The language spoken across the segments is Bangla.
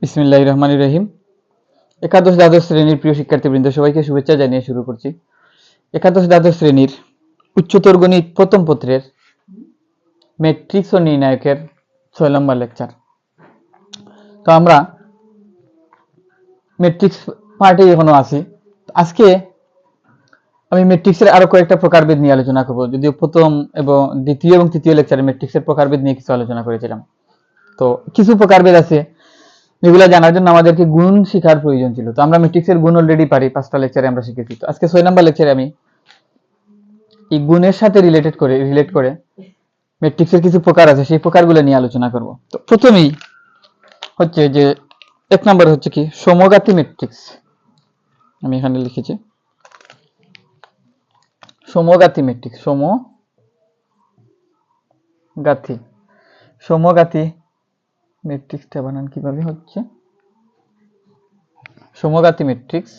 বিসমিল্লাহির রহমানির রহিম। একাদশ দ্বাদশ শ্রেণীর প্রিয় শিক্ষার্থীবৃন্দ, সবাইকে শুভেচ্ছা জানিয়ে শুরু করছি একাদশ দ্বাদশ শ্রেণীর উচ্চতর গণিত প্রথম পত্রের ম্যাট্রিক্স ও নির্ণায়কের 6 নম্বর লেকচার। তো আমরা ম্যাট্রিক্স পার্টে এখনো আছি। আজকে আমি ম্যাট্রিক্সের আরো কয়েকটা প্রকারভেদ নিয়ে আলোচনা করব, যদিও প্রথম এবং দ্বিতীয় এবং তৃতীয় লেকচারে ম্যাট্রিক্সের প্রকারভেদ নিয়ে কিছু আলোচনা করেছিলাম। তো কিছু প্রকারভেদ আছে যেগুলো জানার জন্য আমাদেরকে গুণ শেখার প্রয়োজন ছিল। তো আমরা ম্যাট্রিক্সের গুণ অলরেডি পারি, 5টা লেকচারে আমরা শিখেছি। তো আজকে 6 নম্বর লেকচারে আমি এই গুণের সাথে রিলেট করে ম্যাট্রিক্সের কিছু প্রকার আছে, সেই প্রকারগুলো নিয়ে আলোচনা করব। তো প্রথমেই হচ্ছে যে 1 নম্বর হচ্ছে কি সমঘাতী ম্যাট্রিক্স। আমি এখানে লিখেছি সমঘাতী ম্যাট্রিক্স। সমঘাতী ম্যাট্রিক্সটা বানান কিভাবে হচ্ছে? সমঘাতী ম্যাট্রিক্স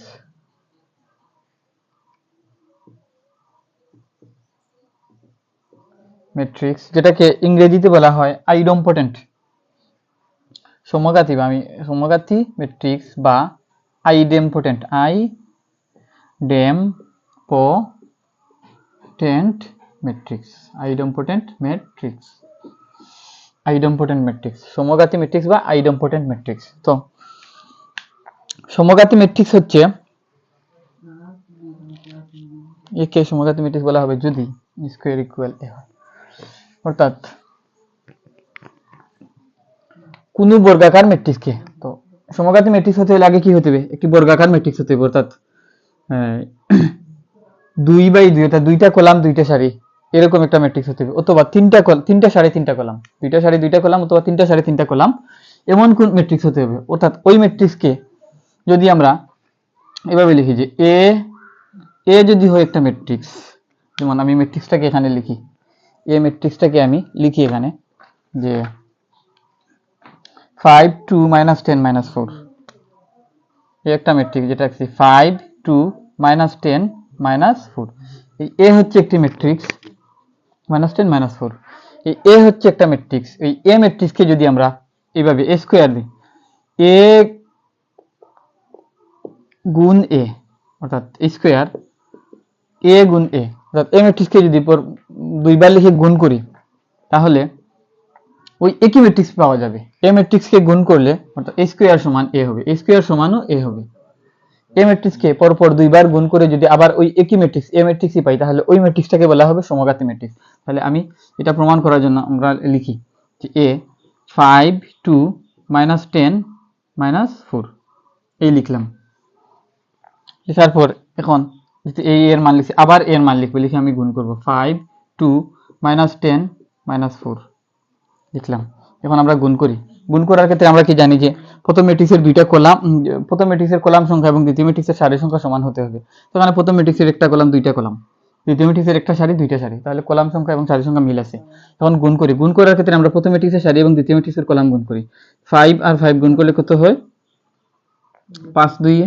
যেটাকে ইংরেজিতে বলা হয় আইডম্পোটেন্ট। সমঘাতী ম্যাট্রিক্স বা আইডেম্পোটেন্ট ম্যাট্রিক্স। সমঘাতী ম্যাট্রিক্স বা আইডেম্পোটেন্ট ম্যাট্রিক্স। তো সমঘাতী ম্যাট্রিক্স হচ্ছে একে সমঘাতী ম্যাট্রিক্স বলা হবে যদি স্কয়ার ইকুয়াল এ হয়, অর্থাৎ কোন বর্গাকার ম্যাট্রিক্সকে। তো সমঘাতী ম্যাট্রিক্স হতে হলে আগে কি হতে হবে? একটি বর্গাকার ম্যাট্রিক্স হতে হবে, অর্থাৎ 2/2, অর্থাৎ 2টা কলাম 2টা সারি, এরকম একটা ম্যাট্রিক্স হতে হবে, অথবা 3টা সারি 3টা কলাম, 2টা সারি 2টা কলাম, অথবা 3টা সারি 3টা কলাম, এমন কোন ম্যাট্রিক্স হতে হবে। অর্থাৎ ওই ম্যাট্রিক্সকে যদি আমরা এভাবে লিখি যে এ যদি হয় একটা ম্যাট্রিক্স, যেমন আমি ম্যাট্রিক্সটাকে এখানে লিখি, এ ম্যাট্রিক্সটাকে আমি লিখি এখানে যে 5 2 -10 -4, এই একটা ম্যাট্রিক্স যেটা আছে 5 2 -10 -4। এই এ হচ্ছে একটি ম্যাট্রিক্স, -10 -4, এই এ হচ্ছে একটা ম্যাট্রিক্স। এই এ ম্যাট্রিক্সকে যদি আমরা এইভাবে এ স্কয়ার দিই, এ গুণ এ, অর্থাৎ স্কয়ার এ গুণ এ, অর্থাৎ এ ম্যাট্রিক্সকে যদি দুইবার লিখে গুণ করি, তাহলে ওই একই ম্যাট্রিক্স পাওয়া যাবে। এ ম্যাট্রিক্সকে গুণ করলে অর্থাৎ এ স্কয়ার সমান এ হবে, এ স্কয়ার সমানও এ হবে। এ ম্যাট্রিক্সকে পরপর দুইবার গুণ করে যদি আবার ওই একই ম্যাট্রিক্স এ ম্যাট্রিক্সই পাই, তাহলে ওই ম্যাট্রিক্সটাকে বলা হবে সমঘাতী ম্যাট্রিক্স। তাহলে আমি এটা প্রমাণ করার জন্য আমরা লিখি যে এ 5 2 -10 -4, এই লিখলাম। লেখার পর এখন এই এর মান লিখছি, আবার এর মান লিখবো, লিখে আমি গুণ করব 5 2 -10 -4 লিখলাম। এখন আমরা গুণ করি। গুণ করার ক্ষেত্রে আমরা কি জানি যে প্রথম ম্যাট্রিক্সের কলাম সংখ্যা এবং দ্বিতীয় ম্যাট্রিক্সের সারি সংখ্যা সমান হতে হবে। তো এখানে প্রথম ম্যাট্রিক্সের একটা কলাম 2টা কলাম, দ্বিতীয় ম্যাট্রিক্সের একটা সারি 2টা সারি, তাহলে কলাম সংখ্যা এবং সারি সংখ্যা মিল আছে। এখন গুণ করি। গুণ করার ক্ষেত্রে আমরা প্রথম ম্যাট্রিক্সের সারি এবং দ্বিতীয় ম্যাট্রিক্সের কলাম গুণ করি। 5 আর 5 গুণ করলে কত হয়? 5 2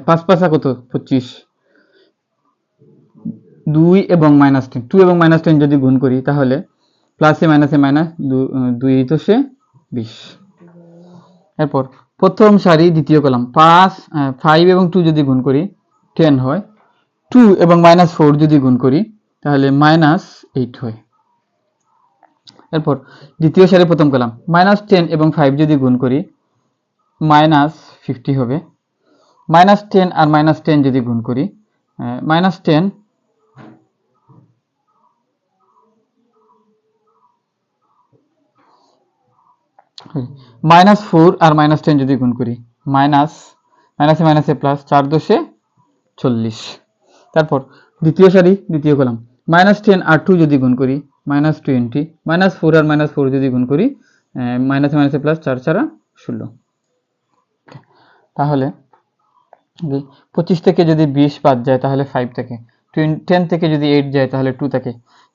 5 5 কত? 25। 2 এবং -10, 2 এবং -10 যদি গুণ করি, তাহলে প্লাসে মাইনাসে মাইনাস 2 × 20। এরপর প্রথম সারি দ্বিতীয় কলাম 5 এবং 2 যদি গুণ করি 10 হয়। 2 এবং -4 যদি গুণ করি তাহলে -8 হয়। এরপর দ্বিতীয় সারি প্রথম কলাম -10 এবং 5 যদি গুণ করি -50 হবে। -10 আর -10 যদি গুণ করি -10 -4 আর -10 যদি গুণ করি মাইনাসে মাইনাসে প্লাস, 4 × 40। তারপর দ্বিতীয় সারি দ্বিতীয় কলাম -10 আর 2 যদি গুণ করি -20, -4 আর -4 যদি গুণ করি মাইনাসে মাইনাসে প্লাস, 4 4 16। তাহলে 25 থেকে যদি 20 বাদ যায় তাহলে 5 থাকে, 10 থেকে যদি 8 যায় তাহলে 2 থাকে,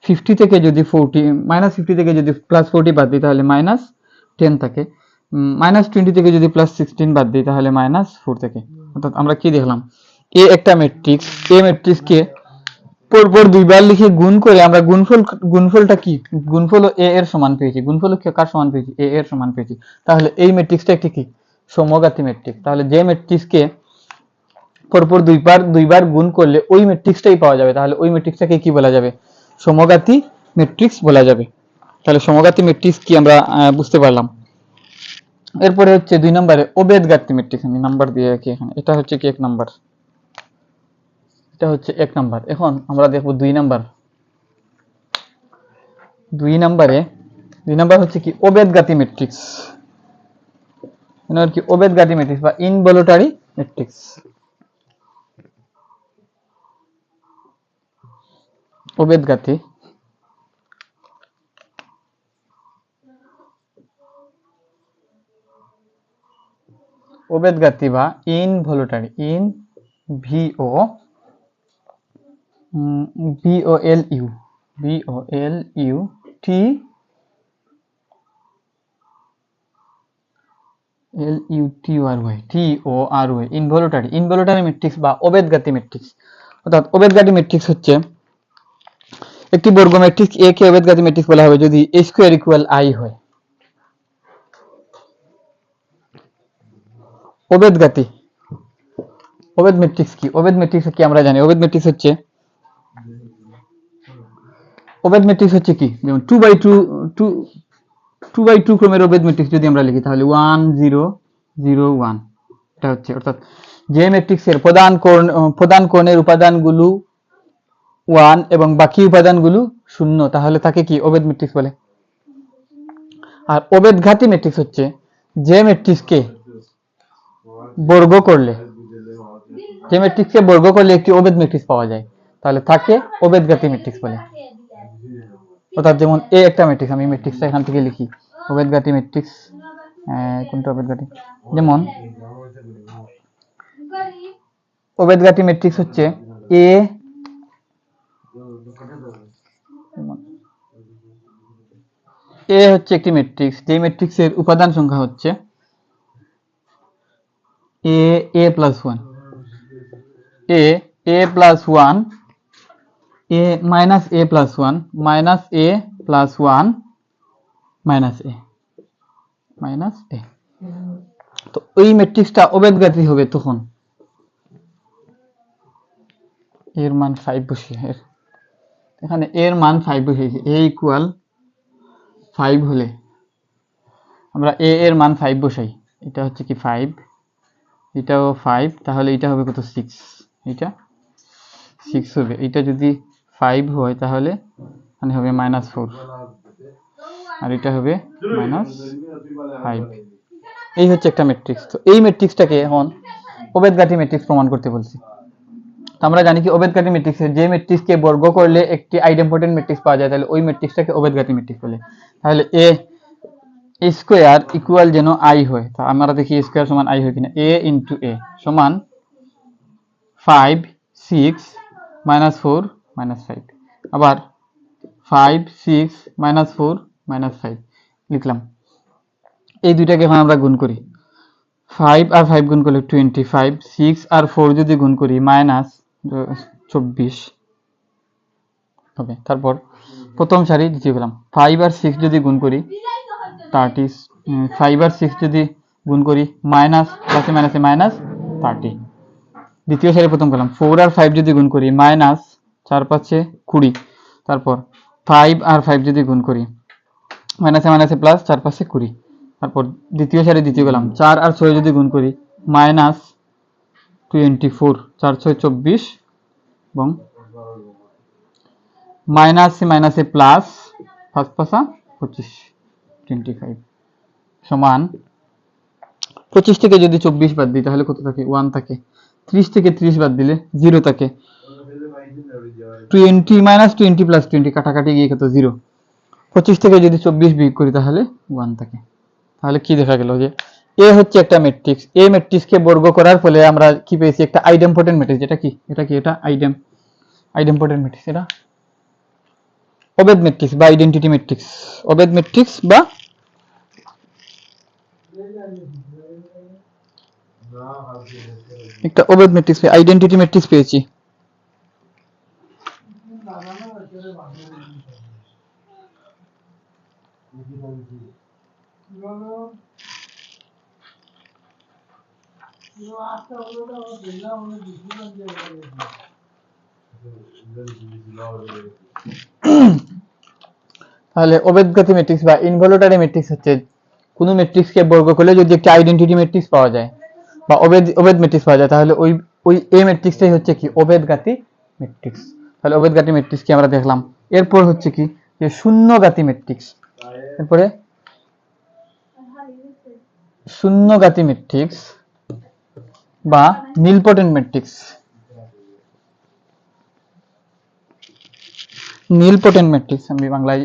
50 থেকে যদি 40 -50 থেকে যদি +40 বাদ দিই তাহলে -10 থাকে, -20 থেকে যদি +16 বাদ দিই তাহলে -4 থাকে। অর্থাৎ আমরা কি দেখলাম? এ একটা ম্যাট্রিক্স, এ ম্যাট্রিক্সকে পরপর দুইবার লিখে গুণ করে আমরা গুণফলটা কি, গুণফল এ এর সমান পেয়েছি, গুণফল কার সমান পেয়েছি, এ এর সমান পেয়েছি। তাহলে এই ম্যাট্রিক্সটা একটি কি, সমঘাতী ম্যাট্রিক্স। তাহলে যে ম্যাট্রিক্সকে পরপর দুইবার গুণ করলে ওই ম্যাট্রিক্সটাই পাওয়া যাবে, তাহলে ওই ম্যাট্রিক্সটাকে কি বলা যাবে, সমঘাতী ম্যাট্রিক্স বলা যাবে। তাহলে সমঘাতী ম্যাট্রিক্স কি আমরা বুঝতে পারলাম। এরপরে হচ্ছে 2 নম্বরে অবেদঘাতী ম্যাট্রিক্স, আমি নাম্বার দিয়ে রাখি এখানে, এটা হচ্ছে কি 1 নাম্বার, এটা হচ্ছে 1 নাম্বার। এখন আমরা দেখব 2 নাম্বার। 2 নাম্বার হচ্ছে কি অবেদঘাতী ম্যাট্রিক্স, কি অবেদঘাতী ম্যাট্রিক্স বা ইনভলিউটারি ম্যাট্রিক্স। অবেদঘাতী বা ইনভলিউটারি, ইনভলিউটারি ম্যাট্রিক্স বা অবেদঘাতী ম্যাট্রিক্স। অর্থাৎ অবেদঘাতী ম্যাট্রিক্স হচ্ছে একটি বর্গ ম্যাট্রিক্স এ কে অবেদঘাতী ম্যাট্রিক্স বলা হবে যদি a স্কয়ার ইকুয়াল i হয়। অবেদঘাতী অবেদ ম্যাট্রিক্স কি, অবেদ ম্যাট্রিক্স কি আমরা জানি, অবেদ ম্যাট্রিক্স হচ্ছে কি, যেমন 2 বাই 2 ক্রমের অবেদ ম্যাট্রিক্স যদি আমরা লিখি তাহলে 1 0 0 1, এটা হচ্ছে, অর্থাৎ যে ম্যাট্রিক্সের প্রধান কোণের উপাদানগুলো 1 এবং বাকি উপাদানগুলো 0, তাহলে তাকে কি অবেদ ম্যাট্রিক্স বলে। আর অবেদঘাতী ম্যাট্রিক্স হচ্ছে যে ম্যাট্রিক্সকে বর্গ করলে একটি অবেদ ম্যাট্রিক্স পাওয়া যায়, তাহলে তাকে অবেদঘাতী ম্যাট্রিক্স বলে। অর্থাৎ যেমন এ একটা ম্যাট্রিক্স, আমি ম্যাট্রিক্সটা এখান থেকে লিখি, অবেদঘাতী ম্যাট্রিক্স, কোনটা অবেদঘাতী, যেমন অবেদঘাতী ম্যাট্রিক্স হচ্ছে এ হচ্ছে একটি ম্যাট্রিক্স, যে ম্যাট্রিক্সের উপাদান সংখ্যা হচ্ছে a plus 1, a plus 1, a minus a plus 1, minus a plus 1, minus a। তো এই ম্যাট্রিক্সটা অবেদঘাতী হবে তখন এর মান 5 বসিয়ে, এখানে এর মান 5 বসিয়েছি, a ইকুয়াল 5 হলে আমরা a এর মান 5 বসাই, এটা হচ্ছে কি 5, এটাও 5, তাহলে এটা হবে কত 6, এটা 6 হবে। এটা যদি 5 হয় তাহলে মানে হবে -4, আর এটা হবে -5। এই হচ্ছে একটা ম্যাট্রিক্স। তো এই ম্যাট্রিক্সটাকে এখন অবেদঘাতী ম্যাট্রিক্স প্রমাণ করতে বলছি। তো আমরা জানি কি অবেদঘাতী ম্যাট্রিক্সে যে ম্যাট্রিক্সকে বর্গ করলে একটি আইডেম্পোটেন্ট ম্যাট্রিক্স পাওয়া যায়, তাহলে ওই ম্যাট্রিক্সটাকে অবেদঘাতী ম্যাট্রিক্স বলে। তাহলে a স্কয়ার ইকুয়াল যেন i হয়, তা আমরা দেখি a স্কয়ার সমান i হয় কিনা, a ইনটু a সমান 5 6 -4 -5, আবার 5 6 -4 -5 লিখলাম। এই দুইটাকে এখন আমরা গুণ করি, 5 আর 5 গুণ করলে 25, 6 আর 4 যদি গুণ করি -24 হবে। তারপর প্রথম সারি দ্বিতীয় কলাম, 5 আর 6 যদি গুণ করি 30, 5 আর 6 যদি গুণ করি মাইনাস প্লাসে মাইনাসে -30। দ্বিতীয় সারি প্রথম কলাম, 4 আর 5 যদি গুণ করি মাইনাস 4 5 20। তারপর 5 আর 5 যদি গুণ করি মাইনাসে মাইনাসে প্লাস 4 5 20। তারপর দ্বিতীয় সারি দ্বিতীয় কলাম, 4 আর 6 যদি গুণ করি -24, 4 6 24 এবং মাইনাসে মাইনাসে প্লাস 5 5 25, 25 সমান 25 থেকে যদি 24 বাদ দিই তাহলে কত থাকে, 1 থাকে। 30 থেকে 30 বাদ দিলে 0 থাকে। 20 মাইনাস 20 প্লাস 20 কাটাকাটি গিয়ে কত 0। 25 থেকে যদি 24 বিয়োগ করি তাহলে 1 থাকে। তাহলে কি দেখা গেল যে এ হচ্ছে একটা ম্যাট্রিক্স, এই ম্যাট্রিক্সকে বর্গ করার ফলে আমরা কি পেয়েছি, একটা আইডেম্পোটেন্ট ম্যাট্রিক্স। এটা কি, এটা আইডেম্পোটেন্ট ম্যাট্রিক্স, এটা অবেদ ম্যাট্রিক্স বা আইডেন্টিটি ম্যাট্রিক্স, অবেদ ম্যাট্রিক্স বা একটা অবেদ ম্যাট্রিক্স, আইডেন্টিটি ম্যাট্রিক্স পেয়েছি। তাহলে অবেদঘাতী ম্যাট্রিক্স বা ইনভলিউটারি ম্যাট্রিক্স হচ্ছে কোনো ম্যাট্রিক্সকে বর্গ করলে যদি একটা আইডেন্টিটি ম্যাট্রিক্স পাওয়া যায় বা অবেদ ম্যাট্রিক্স পাওয়া যায়, তাহলে ওই ওই এই ম্যাট্রিক্সটাই হচ্ছে কি অবেদঘাতী ম্যাট্রিক্স। তাহলে অবেদঘাতী ম্যাট্রিক্স কি আমরা দেখলাম। এরপর হচ্ছে কি যে শূন্যঘাতী ম্যাট্রিক্স। এরপরে শূন্যঘাতী ম্যাট্রিক্স বা নীলপটেন্ট ম্যাট্রিক্স। নীলপটেন্ট ম্যাট্রিক্স আমি বাংলায়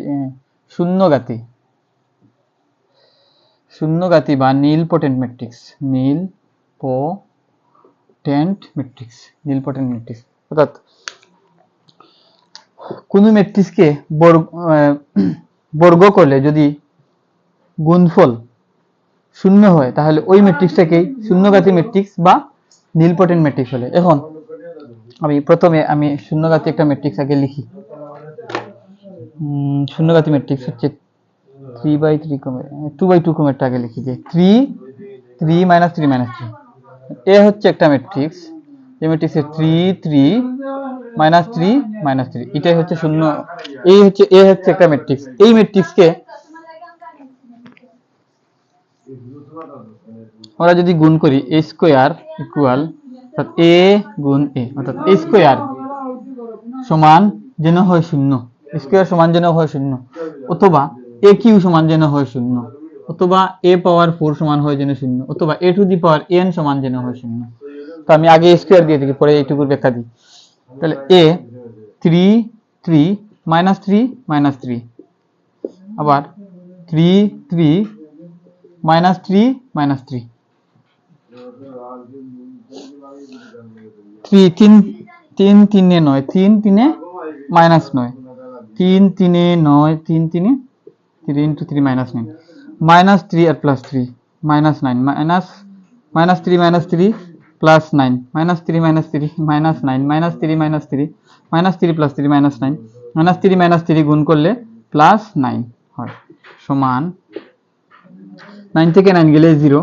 শূন্যঘাতী শূন্যঘাতী বা নীলপটেন্ট ম্যাট্রিক্স। নীলপটেন্ট ম্যাট্রিক্স নীলপটেন্ট ম্যাট্রিক্স অর্থাৎ কোন ম্যাট্রিক্সকে বর্গ করলে যদি গুণফল শূন্য হয় তাহলে ওই ম্যাট্রিক্সটাকেই শূন্যঘাতী ম্যাট্রিক্স বা নীলপটেন্ট ম্যাট্রিক্স বলে। এখন প্রথমে আমি শূন্যঘাতী একটা ম্যাট্রিক্স আগে লিখি। শূন্যঘাতী ম্যাট্রিক্স হচ্ছে 3/3 ক্রমের 2/2 ক্রমেরটা আগে লিখি যে 3 3 3 3। এ হচ্ছে একটা ম্যাট্রিক্স, এই ম্যাট্রিক্সের 3 3 3 3 এটাই হচ্ছে শূন্য। এই হচ্ছে এ হচ্ছে একটা ম্যাট্রিক্স। এই ম্যাট্রিক্সকে আমরা যদি গুণ করি a স্কয়ার ইকুয়াল অর্থাৎ a গুণ a অর্থাৎ a স্কয়ার সমান যেন হয় শূন্য, স্কয়ার সমান যেন হয় শূন্য, অথবা a কিউ সমান যেন হয় শূন্য, অথবা a পাওয়ার 4 সমান হয় যেন শূন্য, অথবা a to the power n সমান যেন হয় শূন্য। তো আমি আগে স্কয়ার দিয়ে দিই, পরে এইটুকুর ব্যাখ্যা দিই। তাহলে a 3 3 3 3 আবার 3 3 3 3 3 3 3 3 9 3 3 মাইনাস 9 3 3 9 3 3 3 into 3 minus 9 minus 3 আর plus 3 minus 9 minus 3 minus 3 plus 9 minus 3 minus 3 minus 9 minus 3 minus 3 minus 3 plus 3 minus 9 minus 3 minus 3 গুণ করলে plus 9 হয় সমান 9 থেকে 9 গেলে 0,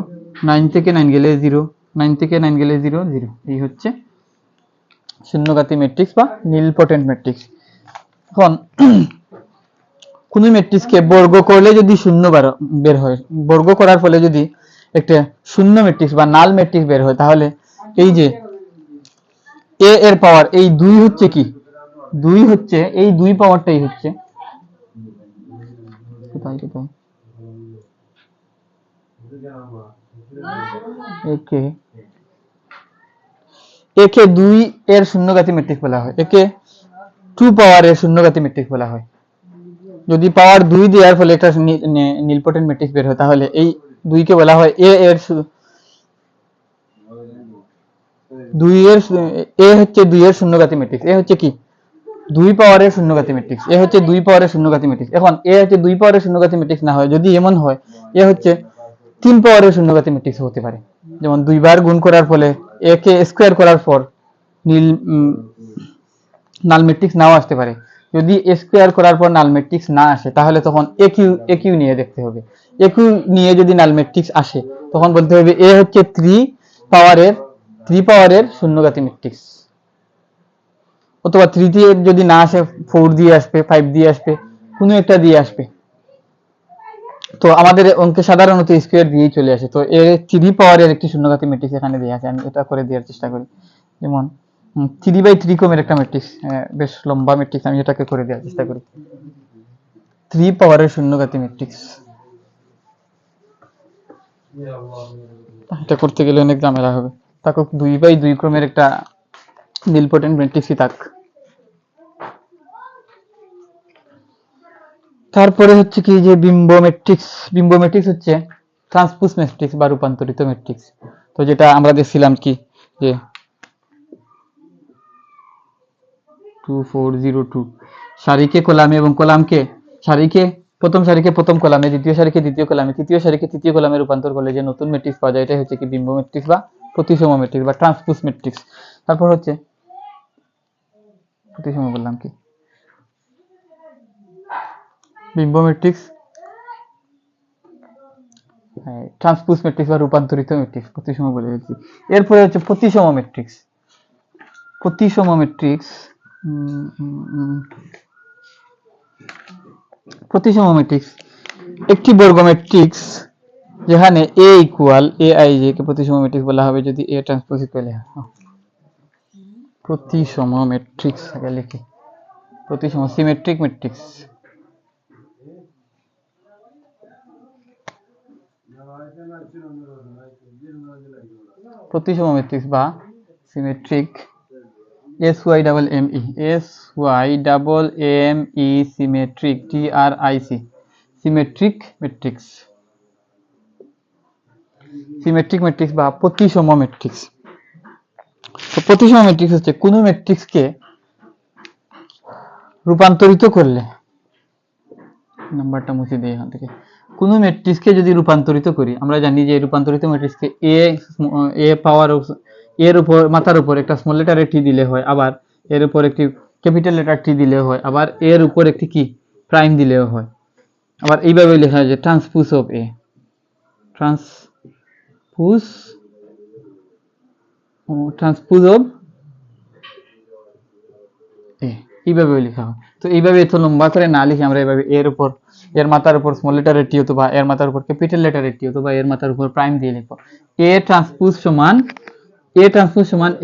9 থেকে 9 গেলে 0, 9 থেকে 9 গেলে 0 0। এই হচ্ছে শূন্যঘাতী ম্যাট্রিক্স বা নীলপটেন্ট ম্যাট্রিক্স। এখন কোন ম্যাট্রিক্সকে বর্গ করলে যদি শূন্য বের হয়, বর্গ করার ফলে যদি একটা শূন্য ম্যাট্রিক্স বা নাল ম্যাট্রিক্স বের হয়, তাহলে এই যে a এর পাওয়ার এই 2 হচ্ছে কি 2 হচ্ছে এই 2 পাওয়ারটাই হচ্ছে কোথায় কোথায় একে একে 2 এর শূন্যঘাতী ম্যাট্রিক্স বলা হয়, একে 2 পাওয়ার এর শূন্যঘাতী ম্যাট্রিক্স বলা হয়। যদি পাওয়ার 2 দেওয়ার ফলে একটা নীলপটেন্ট ম্যাট্রিক্স বের হয়, তাহলে এই 2 কে বলা হয় a এর 2 এর a হচ্ছে 2 এর শূন্যঘাতী ম্যাট্রিক্স। এ হচ্ছে কি 2 পাওয়ারের শূন্যঘাতী ম্যাট্রিক্স। এ হচ্ছে 2 পাওয়ারের শূন্যঘাতী ম্যাট্রিক্স। এখন এ হচ্ছে 2 পাওয়ারের শূন্যঘাতী ম্যাট্রিক্স না হয়, যদি এমন হয় এ হচ্ছে 3 পাওয়ারের শূন্যঘাতী ম্যাট্রিক্স হতে পারে। যেমন 2 বার গুণ করার ফলে a কে স্কয়ার করার পর নাল ম্যাট্রিক্স নাও আসতে পারে। যদি a স্কয়ার করার পর নাল ম্যাট্রিক্স না আসে, তাহলে তখন a কিউ নিয়ে দেখতে হবে। a কিউ নিয়ে যদি নাল ম্যাট্রিক্স আসে, তখন বলতে হবে a হচ্ছে 3 পাওয়ারের শূন্যঘাতী ম্যাট্রিক্স, অথবা 3 দিয়ে যদি না আসে 4 দিয়ে আসবে, 5 দিয়ে আসবে, কোনো একটা দিয়ে আসবে। তো আমাদের অঙ্কে সাধারণত স্কয়ার দিয়েই চলে আসে। তো এর 3 পাওয়ারের একটি শূন্যঘাতী ম্যাট্রিক্স এখানে দেয়া আছে, আমি এটা করে দেওয়ার চেষ্টা করি। যেমন 3/3 ক্রমের একটা ম্যাট্রিক্স, বেশ লম্বা ম্যাট্রিক্স, আমি এটাকে করে দেওয়ার চেষ্টা করি। 3 পাওয়ারের শূন্যঘাতী ম্যাট্রিক্স, এটা করতে গেলে অনেক ঝামেলা হবে। তাকে 2/2 ক্রমের একটা নীলপটেন্ট ম্যাট্রিক্সই থাক। তারপরে হচ্ছে কি যে বিম্ব ম্যাট্রিক্স হচ্ছে ট্রান্সপোজ ম্যাট্রিক্স বা রূপান্তরিত ম্যাট্রিক্স। তো যেটা আমরা দেখছিলাম কি যে 2402 সারিকে কলামে এবং কলামকে সারিকে প্রথম সারিকে প্রথম কলামে, দ্বিতীয় সারিকে দ্বিতীয় কলামে, তৃতীয় সারিকে তৃতীয় কলামে রূপান্তর করলে যে নতুন ম্যাট্রিক্স পাওয়া যায়, এটাই হচ্ছে কি বিম্ব ম্যাট্রিক্স বা প্রতিসম ম্যাট্রিক্স বা ট্রান্সপোজ ম্যাট্রিক্স। তারপর হচ্ছে প্রতিসম বললাম কি বিম্ব ম্যাট্রিক্স ট্রান্সপোজ ম্যাট্রিক্স বা রূপান্তরিত ম্যাট্রিক্স প্রতিসম বলে দিচ্ছি। এরপরে হচ্ছে প্রতিসম ম্যাট্রিক্স। প্রতিসম ম্যাট্রিক্স প্রতিসম ম্যাট্রিক্স একটি বর্গ ম্যাট্রিক্স যেখানে a ইকুয়াল aij কে প্রতিসম ম্যাট্রিক্স বলা হবে যদি a ট্রান্সপোজ ইকুয়াল a। প্রতিসম ম্যাট্রিক্স আগে লিখি, প্রতিসম সিমেট্রিক ম্যাট্রিক্স। প্রতিসম ম্যাট্রিক্স বা symmetric SYMME symmetric TRIC symmetric matrix. Symmetric matrix বা প্রতিসম ম্যাট্রিক্স। তো প্রতিসম ম্যাট্রিক্স হচ্ছে কোন ম্যাট্রিক্সকে রূপান্তরিত করলে, নাম্বারটা মুছে দিই এখান থেকে, কোন ম্যাট্রিক্সকে যদি রূপান্তরিত করি, আমরা জানি যে রূপান্তরিত ম্যাট্রিক্সকে এ পাওয়ার এর উপর মাথার উপর একটা স্মল লেটার টি দিলে হয়, আবার এর উপর একটি ক্যাপিটাল লেটার টি দিলে হয়, আবার এর উপর একটি কি প্রাইম দিলেও হয়। আবার এইভাবে লেখা হয় যে transpose of A, transpose of A, এইভাবে লেখা হয়। তো এইভাবে এত লম্বা করে না লিখে আমরা এইভাবে এর উপর এর মাথার উপর স্মল লেটারের টি অথবা এর মাথার উপর ক্যাপিটাল লেটারের টি অথবা এর মাথার উপর প্রাইম দিয়ে লিখবো। এ ট্রান্সপোজ সমান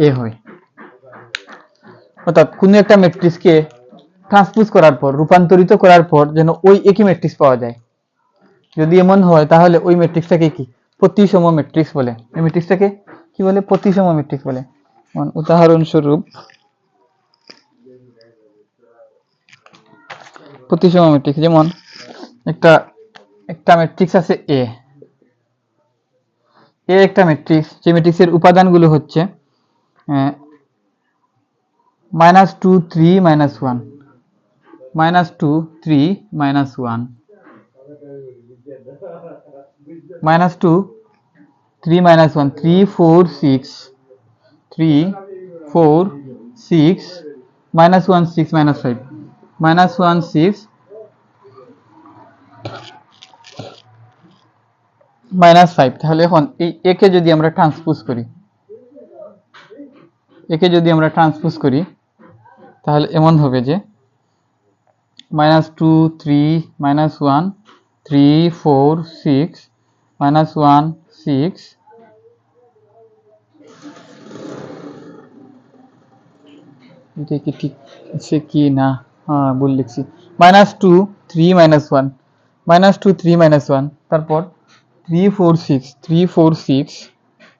এ হয়। অর্থাৎ কোন একটা ম্যাট্রিক্সকে ট্রান্সপোজ করার পর রূপান্তরিত করার পর যেন ওই একই ম্যাট্রিক্স পাওয়া যায়। যদি এমন হয় তাহলে ওই ম্যাট্রিক্সটাকে কি প্রতিসম ম্যাট্রিক্স বলে। এই ম্যাট্রিক্সটাকে কি বলে? প্রতিসম ম্যাট্রিক্স বলে। উদাহরণস্বরূপ প্রতিসম ম্যাট্রিক্স যেমন একটা ম্যাট্রিক্স আছে এ একটা ম্যাট্রিক্স, যে ম্যাট্রিক্সের উপাদানগুলো হচ্ছে -2 3 -1 -2 3 -1 -2 3 -1 3 4 6 3 4 6 -1 6 -5 -1 6 -5। তাহলে এখন এই একে যদি আমরা ট্রান্সপোজ করি তাহলে এমন হবে যে -2 3 -1 3 4 6 -1 6 এটা কি ঠিক আছে কি না? হ্যাঁ, ভুল লিখছি। -2 3 -1 -2 3 -1 তারপর 3 4 6 3 4 6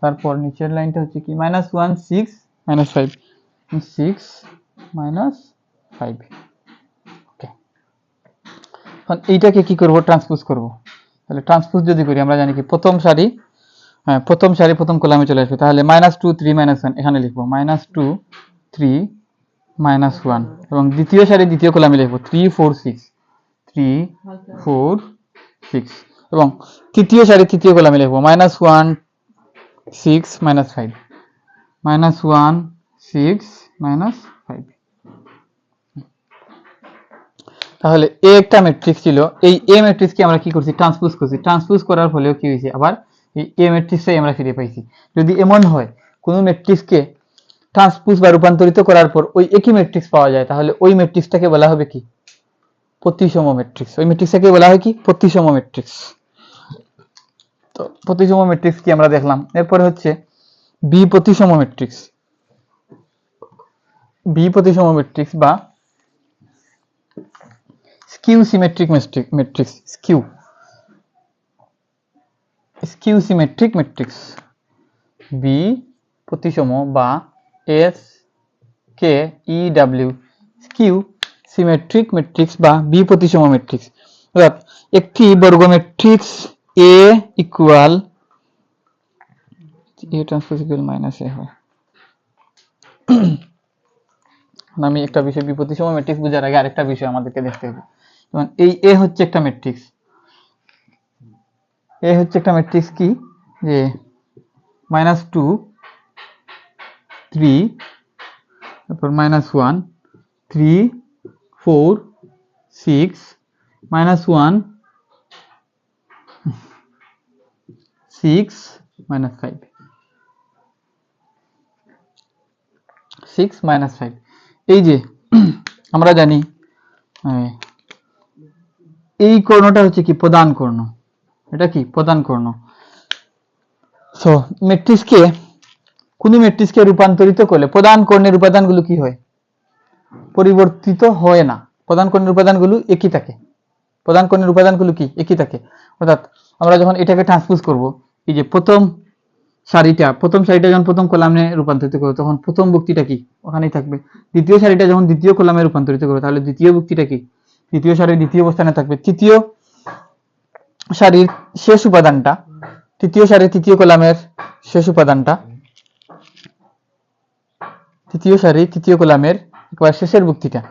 তারপর নিচের লাইনটা হচ্ছে কি -1 6 -5 6 -5। ওকে, এখন এইটাকে কি করব? ট্রান্সপোজ করব। তাহলে ট্রান্সপোজ যদি করি আমরা জানি কি প্রথম সারি প্রথম কলামে চলে আসবে। তাহলে -2 3 -1 এখানে লিখবো -2 3 -1 এবং দ্বিতীয় সারি দ্বিতীয় কলামে লিখবো 3 4 6 3 4 6 এবং তৃতীয় সারি তৃতীয় কলামে লিখবো -1 6 -5 -1 6 -5। তাহলে এ একটা ম্যাট্রিক্স ছিল, এই এ ম্যাট্রিক্সকে আমরা কি করছি? ট্রান্সপোজ করছি। ট্রান্সপোজ করার ফলেও কি হয়েছে? আবার এই এ ম্যাট্রিক্সটাই আমরা ফিরে পাইছি। যদি এমন হয় কোনো ম্যাট্রিক্সকে ট্রান্সপোজ বা রূপান্তরিত করার পর ওই একই ম্যাট্রিক্স পাওয়া যায় তাহলে ওই ম্যাট্রিক্সটাকে বলা হবে কি? প্রতিসম ম্যাট্রিক্স। ওই ম্যাট্রিক্সটাকে বলা হয় কি? প্রতিসম ম্যাট্রিক্স। তো প্রতিসম ম্যাট্রিক্স কি আমরা দেখলাম। এরপরে হচ্ছে বি প্রতিসম ম্যাট্রিক্স। বি প্রতিসম ম্যাট্রিক্স বা skew symmetric matrix. Skew symmetric matrix বি প্রতিসম বা SKEW স্কিউ সিমেট্রিক ম্যাট্রিক্স বা বি প্রতিসম ম্যাট্রিক্স। অর্থাৎ একটি বর্গ matrix A equal A transpose equal -A হয়। আমি একটা বিষয় বি প্রতিসম ম্যাট্রিক্স বোঝার আগে আরেকটা বিষয় আমাদেরকে দেখতে হবে। যেমন এই A হচ্ছে একটা ম্যাট্রিক্স। A হচ্ছে একটা ম্যাট্রিক্স কি যে -2 3 তারপর -1 3 4 6 -1 6 minus 5, 6 minus 5। এই যে আমরা জানি এই কর্ণটা হচ্ছে কি প্রধান কর্ণ, এটা কি প্রধান কর্ণ। সো ম্যাট্রিক্সকে কোন ম্যাট্রিক্সকে রূপান্তরিত করলে প্রধান কর্ণের উপাদানগুলো কি হয়, পরিবর্তিত হয় না। প্রধান কর্ণের উপাদানগুলো একই থাকে, প্রধান কর্ণের উপাদানগুলো কি একই থাকে। অর্থাৎ আমরা যখন এটাকে ট্রান্সপোজ করব, এই যে প্রথম সারিটা যখন প্রথম কলামে রূপান্তরিত করব তখন প্রথম ভুক্তিটা কি ওখানেই থাকবে। দ্বিতীয় সারিটা যখন দ্বিতীয় কলামে রূপান্তরিত করব তাহলে দ্বিতীয় ভুক্তিটা কি দ্বিতীয় সারির দ্বিতীয় অবস্থানে থাকবে। তৃতীয় সারির শেষ উপাদানটা, তৃতীয় সারির তৃতীয় কলামের শেষ উপাদানটা, তৃতীয় সারির তৃতীয় কলামের একবার শেষের ভুক্তিটা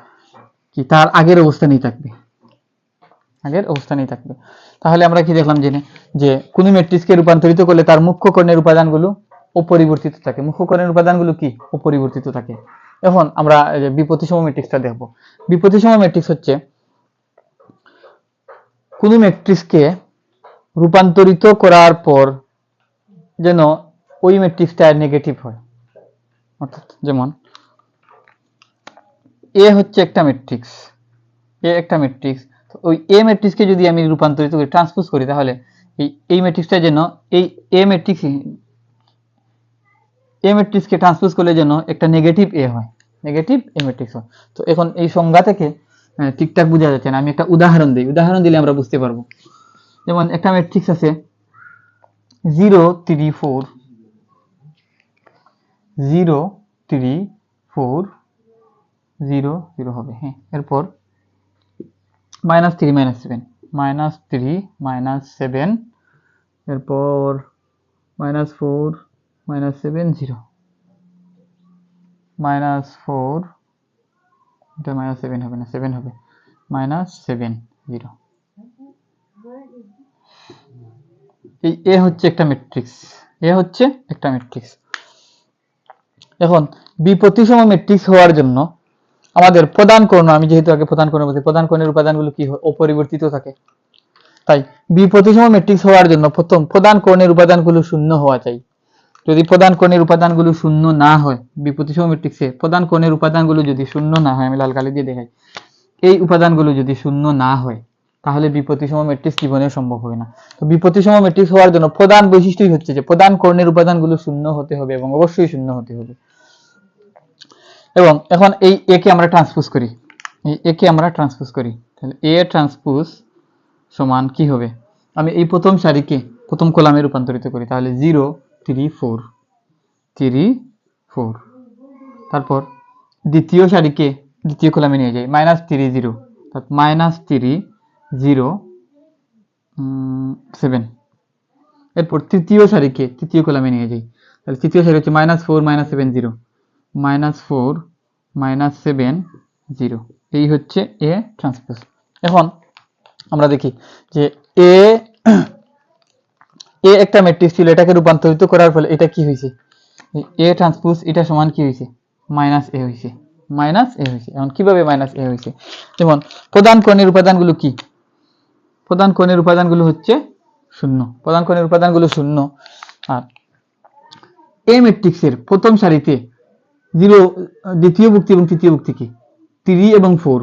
কি তার আগের অবস্থানেই থাকবে, আগের অবস্থানেই থাকবে। তাহলে আমরা কি দেখলাম যে কোন ম্যাট্রিক্সকে রূপান্তরিত করলে তার মুখ্য কর্ণের উপাদানগুলো অপরিবর্তিত থাকে, মুখ্য কর্ণের উপাদানগুলো কি অপরিবর্তিত থাকে। এখন আমরা বিপত্তিসম ম্যাট্রিক্সটা দেখব। বিপত্তিসম ম্যাট্রিক্স হচ্ছে কোন ম্যাট্রিক্সকে রূপান্তরিত করার পর যেন ওই ম্যাট্রিক্সটা নেগেটিভ হয়। অর্থাৎ যেমন এ হচ্ছে একটা ম্যাট্রিক্স, এ একটা ম্যাট্রিক্স, ওই এ ম্যাট্রিক্সকে যদি আমি রূপান্তরিত করি, ট্রান্সপোজ করি, তাহলে এই ম্যাট্রিক্সটা যেন এই এ ম্যাট্রিক্সকে ট্রান্সপোজ করলে যেন একটা নেগেটিভ এ হয়, নেগেটিভ এ ম্যাট্রিক্স হয়। তো এখন এই সংজ্ঞা থেকে ঠিকঠাক বোঝা যাচ্ছে না, আমি একটা উদাহরণ দিই, উদাহরণ দিলে আমরা বুঝতে পারবো। যেমন একটা ম্যাট্রিক্স আছে 0 3 4, 0 3 4 0 0 হবে, হ্যাঁ। এরপর -3 -7, -3 -7, এরপর -4 -7 0, -4, এটা -7 হবে না, 7 হবে, -7 0। এই এ হচ্ছে একটা ম্যাট্রিক্স, এ হচ্ছে একটা ম্যাট্রিক্স। এখন বিপত্তিসম ম্যাট্রিক্স হওয়ার জন্য আমাদের প্রধান কর্ণ, আমি যেহেতু আগে প্রধান কর্ণ বলছি, প্রধান কর্ণের উপাদানগুলো কি হয় অপরিবর্তিত থাকে। তাই বিপত্তিসম ম্যাট্রিক্স হওয়ার জন্য প্রথম প্রধান কর্ণের উপাদানগুলো শূন্য হওয়া চাই। যদি প্রধান কর্ণের উপাদানগুলো শূন্য না হয়, বিপত্তিসম ম্যাট্রিক্সে প্রধান কর্ণের উপাদানগুলো যদি শূন্য না হয়, আমি লাল কালি দিয়ে দেখাই, এই উপাদানগুলো যদি শূন্য না হয় তাহলে বিপত্তিসম ম্যাট্রিক্স জীবনে সম্ভব হবে না। তো বিপত্তিসম ম্যাট্রিক্স হওয়ার জন্য প্রধান বৈশিষ্ট্যই হচ্ছে যে প্রধান কর্ণের উপাদানগুলো শূন্য হতে হবে এবং অবশ্যই শূন্য হতে হবে। এবং এখন এই এ কে আমরা ট্রান্সপোজ করি, এই এ কে আমরা ট্রান্সপোজ করি, তাহলে এ ট্রান্সপোজ সমান কি হবে, আমি এই প্রথম সারিকে প্রথম কলামে রূপান্তরিত করি, তাহলে 0 3 4 3 4, তারপর দ্বিতীয় সারিকে দ্বিতীয় কলামে নিয়ে যাই, -3 0, অর্থাৎ -3 0 7, এরপর তৃতীয় সারিকে তৃতীয় কলামে নিয়ে যাই, তাহলে তৃতীয় সারি হচ্ছে -4 -7 0, -4 -7 0, এই হচ্ছে এ ট্রান্সপোজ। এখন আমরা দেখি যে এ একটা ম্যাট্রিক্স ছিল, এটাকে রূপান্তরিত করার ফলে এটা কি হয়েছে, এ ট্রান্সপোজ এটা সমান কি হয়েছে, -a হয়েছে, -a হয়েছে। এখন কিভাবে -a হয়েছে, যেমন প্রধান কর্ণের উপাদানগুলো কি, প্রধান কর্ণের উপাদানগুলো হচ্ছে 0, প্রধান কর্ণের উপাদানগুলো 0, আর এ ম্যাট্রিক্সের প্রথম সারিতে 0 দ্বিতীয় ভুক্তি এবং তৃতীয় ভুক্তি কি 3 এবং 4,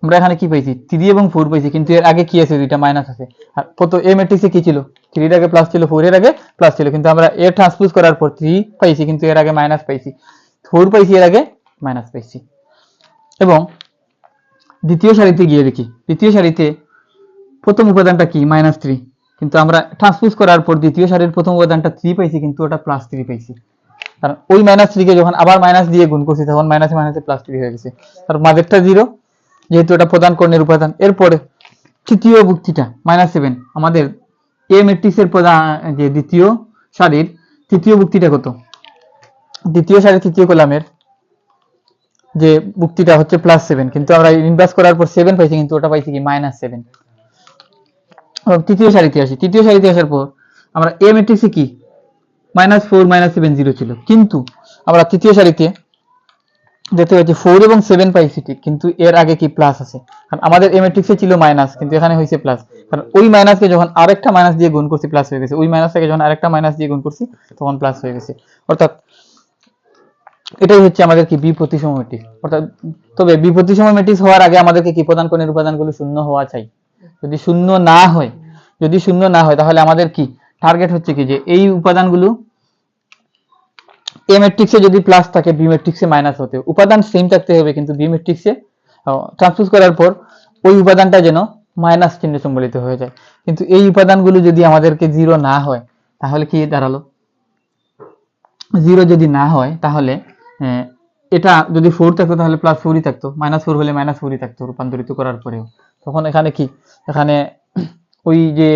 আমরা এখানে কি পাইছি 3 এবং 4 পাইছি, কিন্তু এর আগে কি আছে, দুইটা মাইনাস আছে। আর প্রথম এ ম্যাট্রিক্সে কি ছিল, 3 এর আগে প্লাস ছিল, 4 এর আগে প্লাস ছিল, কিন্তু আমরা এ ট্রান্সপোজ করার পর 3 পাইছি কিন্তু এর আগে মাইনাস পাইছি, 4 পাইছি এর আগে মাইনাস পাইছি। এবং দ্বিতীয় সারিতে গিয়ে দেখি, দ্বিতীয় সারিতে প্রথম উপাদানটা কি -3, কিন্তু আমরা ট্রান্সপোজ করার পর দ্বিতীয় সারির প্রথম উপাদানটা 3 পাইছি, কিন্তু ওটা +3 পাইছি। কারণ ওই -3 কে যখন আবার মাইনাস দিয়ে গুণ করছি তখন মাইনাসে মাইনাসে +3 হয়ে গেছে, তার মাঝেরটা 0, যেহেতু এটা প্রধান কর্ণের উপাদান। এরপরে তৃতীয় ভুক্তিটা -7, আমাদের এ ম্যাট্রিক্সের প্রধান যে দ্বিতীয় সারির তৃতীয় ভুক্তিটা কত, দ্বিতীয় সারির তৃতীয় কলামের যে ভুক্তিটা হচ্ছে +7, কিন্তু আমরা ইনভার্স করার পর 7 পাইছি, কিন্তু ওটা পাইছি কি -7। এবং তৃতীয় সারিতে আসি, তৃতীয় সারিতে আসার পর আমরা এ ম্যাট্রিক্সে কি -4 -7 0 ছিল, কিন্তু আমরা তৃতীয় সারিতে দেখতে পাচ্ছি 4 এবং 7 পাইছি ঠিক, কিন্তু এর আগে কি প্লাস আছে, কারণ আমাদের এই ম্যাট্রিক্সে ছিল মাইনাস, কিন্তু এখানে হয়েছে প্লাস, কারণ ওই মাইনাসকে যখন আরেকটা মাইনাস দিয়ে গুণ করছি প্লাস হয়ে গেছে, ওই মাইনাসটাকে যখন আরেকটা মাইনাস দিয়ে গুণ করছি তখন প্লাস হয়ে গেছে। অর্থাৎ এটাই হচ্ছে আমাদের কি বি প্রতিসম ম্যাট্রিক্স। অর্থাৎ তবে বি প্রতিসম ম্যাট্রিক্স হওয়ার আগে আমাদেরকে কি প্রদান কোণের উপাদানগুলো শূন্য হওয়া চাই। যদি শূন্য না হয়, তাহলে আমাদের কি টার্গেট হচ্ছে কি যে এই উপাদানগুলো এ ম্যাট্রিক্সে যদি প্লাস থাকে বি ম্যাট্রিক্সে মাইনাস হতে, উপাদান সেম থাকতে হবে, কিন্তু বি ম্যাট্রিক্সে ট্রান্সপোজ করার পর ওই উপাদানটা যেন মাইনাস চিহ্নে সম্বলিত হয়ে যায়। কিন্তু এই উপাদানগুলো যদি আমাদেরকে জিরো না হয় তাহলে কি দাঁড়ালো, জিরো যদি না হয় তাহলে এটা যদি 4 থাকতো তাহলে প্লাস 4ই থাকতো, -4 হলে -4ই থাকতো রূপান্তরিত করার পরেও। তখন এখানে কি, এখানে ওই যে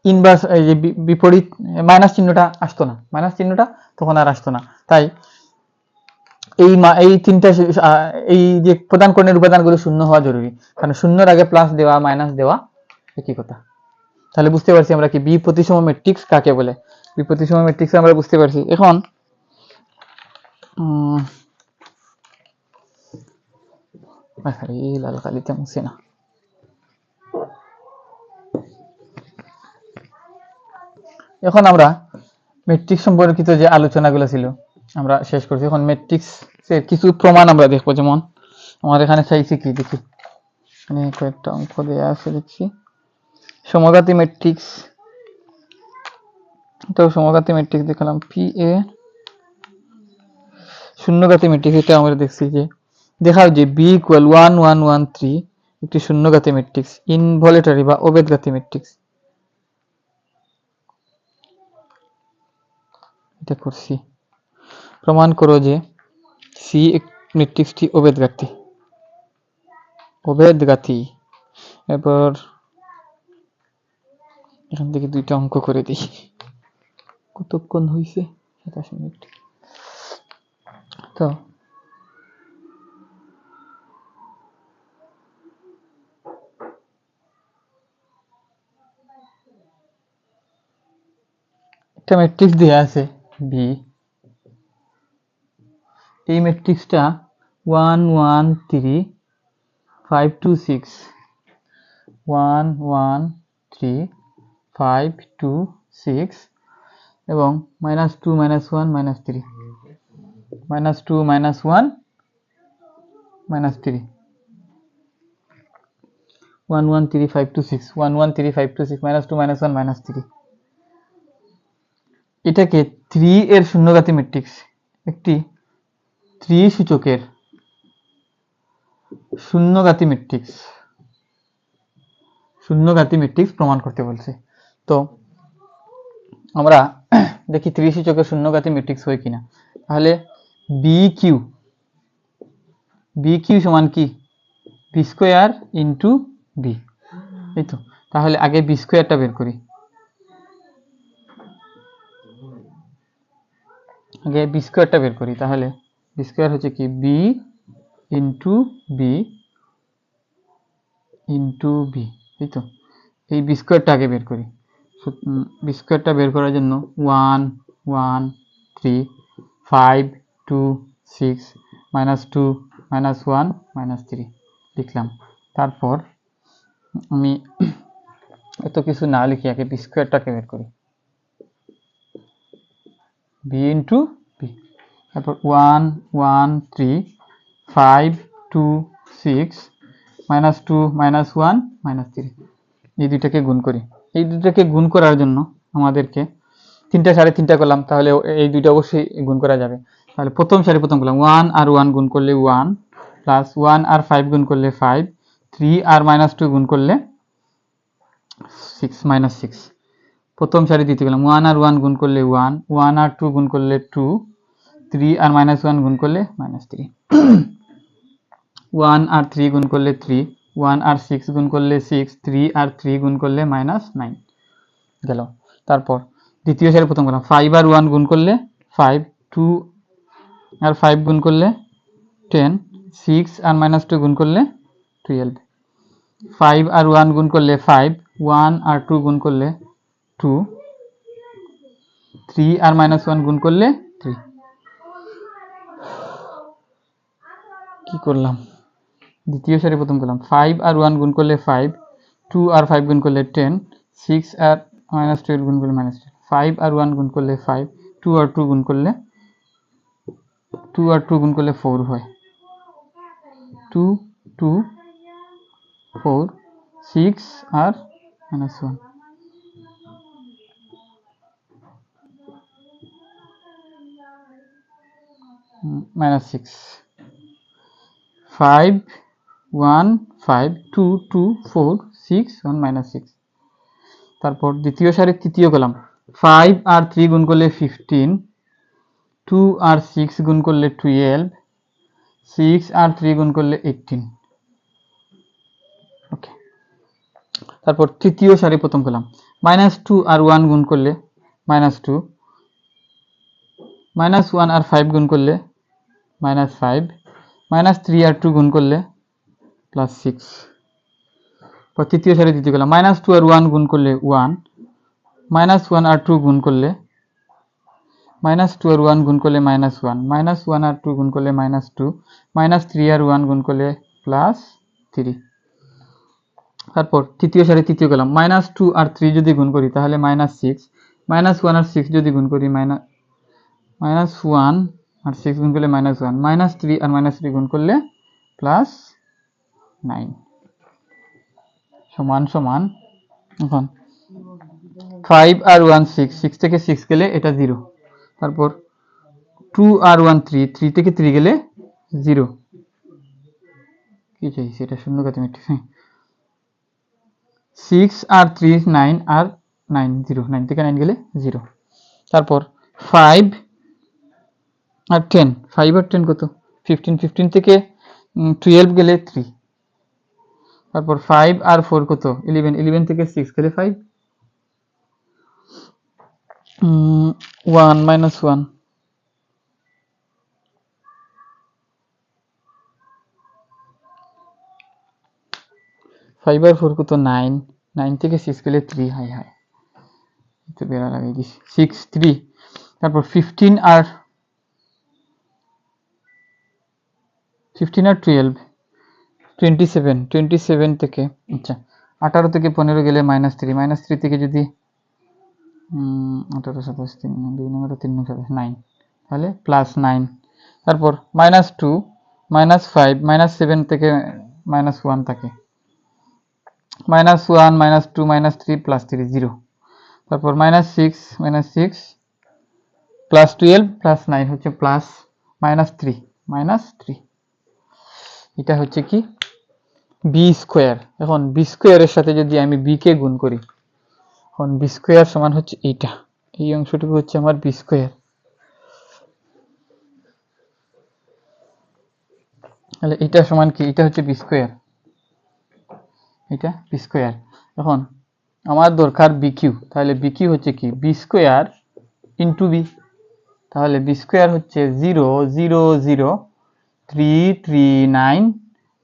ইনভার্স, এই যে বিপরীত মাইনাস চিহ্নটা আসতো না, মাইনাস চিহ্নটা তখন আর আসতো না। তাই এই তিনটা এই যে প্রদান কোণের উপাদানগুলো শূন্য হওয়া জরুরি, কারণ শূন্যর আগে প্লাস দেওয়া মাইনাস দেওয়া একই কথা। তাহলে বুঝতে পারছি আমরা কি বি প্রতিসম ম্যাট্রিক্স কাকে বলে। বি প্রতিসম ম্যাট্রিক্স আমরা বুঝতে পারছি। এখন লাল কালিতে মুছে না। এখন আমরা ম্যাট্রিক্স সম্পর্কিত যে আলোচনাগুলো ছিল আমরা শেষ করছি। এখন ম্যাট্রিক্সের কিছু প্রমাণ আমরা দেখবো। যেমন আমার এখানে চাইছি কি দেখি, এখানে কয়েকটা অঙ্ক দেওয়া আছে দেখছি। সমঘাতী ম্যাট্রিক্স, তো সমঘাতী ম্যাট্রিক্স দেখালাম। পি এ শূন্যঘাতী ম্যাট্রিক্স, এটা আমরা দেখছি যে দেখাও যে বি ইকুয়াল 1 1 1 3 একটি শূন্যঘাতী ম্যাট্রিক্স, ইনভলিউটরি বা অভেদঘাতী ম্যাট্রিক্স। এটা করছি। প্রমাণ করো যে সি ম্যাট্রিক্সটি অভেদঘাতী। এরপর এখান থেকে দুইটা অঙ্ক করে দিই। কতক্ষণ হয়েছে? 27 মিনিট। তো একটা ম্যাট্রিক্স দেওয়া আছে বি, এই ম্যাট্রিক্সটা 1 1 3 5 2 6 1 1 3 5 2 6 এবং -2 -1 -3 -2 -1 -3 1 1 3 5 2 6 1 1 3 5 2 6 -2 -1 -3। এটাকে 3 এর শূন্যঘাতী ম্যাট্রিক্স, একটি 3 সূচকের শূন্যঘাতী ম্যাট্রিক্স প্রমাণ করতে বলছে। তো আমরা দেখি 3 সূচকের শূন্যঘাতী ম্যাট্রিক্স হয় কিনা। তাহলে বি কিউ সমান কি, বি স্কোয়ার ইন্টু বি, এই তো। তাহলে আগে বি স্কোয়ারটা বের করি, তাহলে বি স্কোয়ার হচ্ছে কি বি ইন্টু বি, এই তো। এই বি স্কোয়ারটা আগে বের করি। বি স্কোয়ারটা বের করার জন্য 1 1 3 5 2 6 -2 -1 -3 লিখলাম। তারপর আমি এত কিছু না লিখি আগে বি স্কোয়ারটাকে বের করি, বি ইন্টু বি। তারপর 1 1 3 5 2 6 -2 -1 -3, এই দুইটাকে গুণ করি। এই দুইটাকে গুণ করার জন্য আমাদেরকে তিনটা সাড়ে তিনটা করলাম, তাহলে এই দুইটা অবশ্যই গুণ করা যাবে। তাহলে প্রথম করলাম 1 আর 1 গুণ করলে 1 প্লাস 1 আর 5 গুণ করলে 5, 3 আর -2 গুণ করলে 6 -6। প্রথম সারি দিতে গেলাম 1 আর 1 গুণ করলে 1, 1 আর 2 গুণ করলে 2, 3 আর -1 গুণ করলে -3, 1 আর 3 গুণ করলে 3, 1 আর 6 গুণ করলে 6, 3 আর 3 গুণ করলে -9 গেল। তারপর দ্বিতীয় সারি প্রথম করলাম 5 আর 1 গুণ করলে 5, 2 আর 5 গুণ করলে 10, 6 আর -2 গুণ করলে 12, 5 আর 1 গুণ করলে 5, 1 আর 2 গুণ করলে 2, 3 আর -1 গুণ করলে 3। কি করলাম, দ্বিতীয় সারি প্রথম করলাম। 5 আর 1 গুণ করলে 5, 2 আর 5 গুণ করলে 10, 6 আর -12 গুণ করলে -10। 5 আর 1 গুণ করলে 5, 2 আর 2 গুণ করলে 4 হয়। 2 2 4, 6 আর -1, -6, 5 1 5 2 2 4 6 1 -6। তারপর দ্বিতীয় সারির তৃতীয় কলাম। 5 আর 3 গুণ করলে 15, 2 আর 6 গুণ করলে 12, 6 আর 3 গুণ করলে 18। ওকে, তারপর তৃতীয় সারি প্রথম কলাম। -2 আর 1 গুণ করলে -2, -1 আর 5 গুণ করলে -5, -3 আর 2 গুণ করলে +6। তৃতীয় সারি দ্বিতীয় কলাম। -2 আর 1 গুণ করলে 1, -1 আর 2 গুণ করলে -2 আর 1 গুণ করলে -1, -1 আর 2 গুণ করলে -2, -3 আর 1 গুণ করলে +3। তারপর তৃতীয় সারি তৃতীয় কলাম। -2 আর 3 যদি গুণ করি তাহলে -6, -1 আর 6 যদি গুণ করি -1 আর 6 গুণ করলে -1, -3 আর -3 গুণ করলে +9 সমান সমান। এখন 5 আর 1 6, 6 থেকে 6 গেলে এটা 0। তারপর 2 আর 1 3, 3 থেকে 3 গেলে 0। কি চাইছি, এটা শূন্য কাতে মিটে। 6 আর 3 9 আর 9 0, 9 থেকে 9 গেলে 0। তারপর 5 আর 10, 5 আর 10 কত, 15, 15 থেকে 12 গেলে 3। তারপর 5 আর 4 কত, 11, 11 থেকে 6 গেলে 5, 1 -1। 5 আর 4 কত, 9, 9 থেকে 6 গেলে 3, হাই হাই তো বেড়া লাগাই দিছি, 6 3। তারপর 15 আর 12, 27, 27 থেকে, আচ্ছা 18 থেকে 15 গেলে -3, -3 থেকে যদি 18 27 3 2 নম্বর 3 27 9, তাহলে +9। তারপর -2 -5 -7 থেকে -1 থাকে, -1 -2 -3 +3 0। তারপর -6 +12 +9 হচ্ছে -3। এটা হচ্ছে কি, বি স্কোয়ার। এখন বি স্কোয়ারের সাথে যদি আমি বি কে গুণ করি, এখন বি স্কোয়ার সমান হচ্ছে এইটা, এই অংশটুকু হচ্ছে আমার বি স্কোয়ার। তাহলে এটা সমান কি, এটা হচ্ছে বি স্কোয়ার, এটা বি স্কোয়ার। এখন আমার দরকার বি কিউ, তাহলে বি কিউ হচ্ছে কি, বি স্কোয়ার ইন্টু বি। তাহলে বি স্কোয়ার হচ্ছে 0 0 0 3 3 9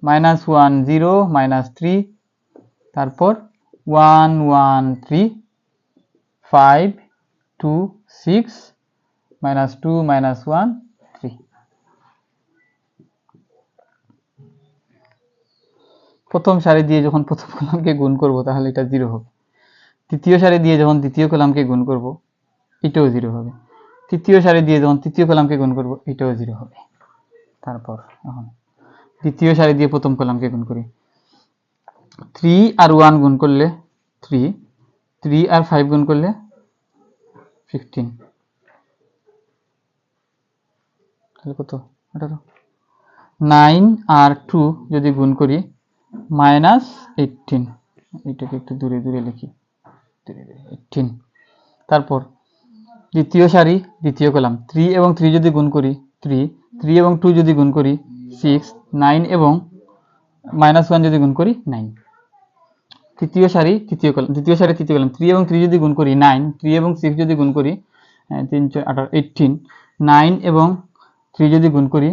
-1 0 -3, তারপর 1 1 3 5 2 6 -2 -1 3। প্রথম সারি দিয়ে যখন প্রথম কলামকে গুণ করব তাহলে এটা 0 হবে। তৃতীয় সারি দিয়ে যখন দ্বিতীয় কলামকে গুণ করব এটাও 0 হবে। তৃতীয় সারি দিয়ে যখন তৃতীয় কলামকে গুণ করব এটাও 0 হবে। তারপর এখন দ্বিতীয় সারি দিয়ে প্রথম কলামকে গুণ করি। 3 আর 1 গুণ করলে 3, 3 আর 5 গুণ করলে 15, তাহলে কত, 18। 9 আর 2 যদি গুণ করি -18, এটাকে একটু দূরে দূরে লিখি, 18। তারপর দ্বিতীয় সারি দ্বিতীয় কলাম। 3 এবং 3 যদি গুণ করি 3, 3 এবং 2 যদি গুণ করি 6, 9 এবং -1 যদি গুণ করি 9। তৃতীয় সারি তৃতীয় কলাম, দ্বিতীয় সারি তৃতীয় কলাম। 3 এবং 3 যদি গুণ করি 9, 3 এবং 6 যদি গুণ করি 3 4 18 18, 9 এবং 3 যদি গুণ করি,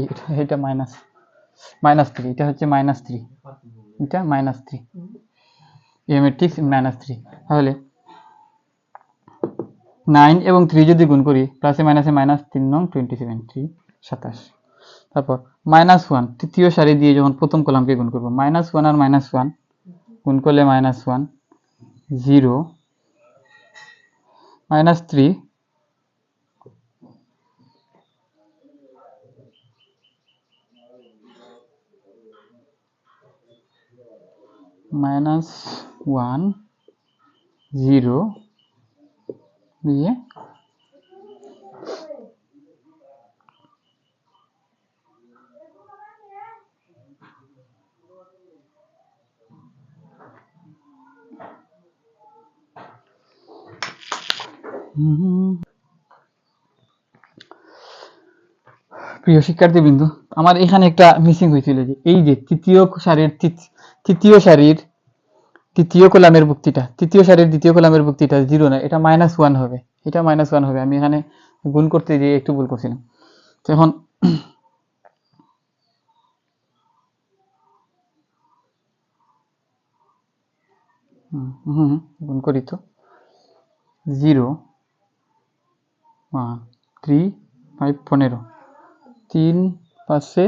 এটা -3, এটা হচ্ছে -3, এটা -3, এই ম্যাট্রিক্স -3। তাহলে 9 এবং 3 যদি গুণ করি, প্লাসে মাইনাসে মাইনাস, 3 নং 27, 3 27। তারপর -1 তৃতীয় সারি দিয়ে যখন প্রথম কলামকে গুণ করব, -1 আর -1 গুণ করলে -1, 0, -3, -1, 0 দিয়ে প্রিয় শিক্ষার্থীবৃন্দু, আমার এখানে একটা মিসিং হয়েছিল, যে এই যে তৃতীয় সারির তৃতীয় কলামের ভুক্তিটা, তৃতীয় সারির দ্বিতীয় কলামের ভুক্তিটা 0 না, এটা -1 হবে, এটা -1 হবে। আমি এখানে গুণ করতে গিয়ে একটু ভুল করছিলাম। তো এখন গুণ করি তো, 0, 1, 3, 5, 15, 3 5